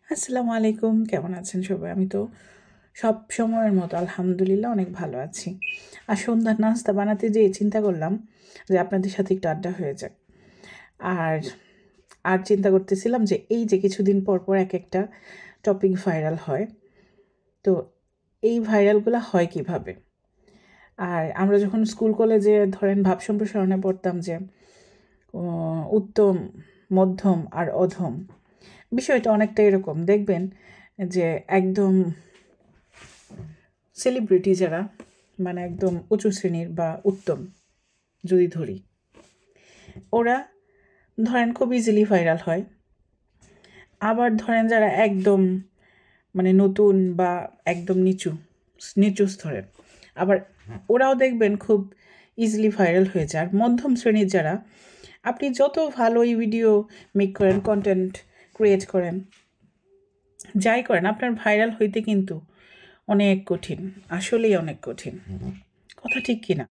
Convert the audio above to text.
আসসালামু আলাইকুম, কেমন আছেন সবাই? আমি তো সব সময়ের মতো আলহামদুলিল্লাহ অনেক ভালো আছি। আর সন্ধ্যার নাস্তা বানাতে যেয়ে চিন্তা করলাম যে আপনাদের সাথে একটু আড্ডা হয়ে যাক। আর আর চিন্তা করতেছিলাম যে এই যে কিছুদিন পর পর এক একটা টপিক ভাইরাল হয়, তো এই ভাইরালগুলো হয় কিভাবে? আর আমরা যখন স্কুল কলেজে ধরেন ভাব সম্প্রসারণে পড়তাম যে উত্তম, মধ্যম আর অধম, বিষয়টা অনেকটা এরকম। দেখবেন যে একদম সেলিব্রিটি যারা, মানে একদম উঁচু শ্রেণীর বা উত্তম যদি ধরি, ওরা ধরেন খুব ইজিলি ভাইরাল হয়। আবার ধরেন যারা একদম মানে নতুন বা একদম নিচু নিচু স্তরের, আবার ওরাও দেখবেন খুব ইজিলি ভাইরাল হয়ে যায়। আর মধ্যম শ্রেণীর যারা, আপনি যত ভালোই ভিডিও মেক করেন, কন্টেন্ট ক্রিয়েট করেন, যাই করেন, আপনার ভাইরাল হইতে কিন্তু অনেক কঠিন, আসলেই অনেক কঠিন। কথা ঠিক কিনা?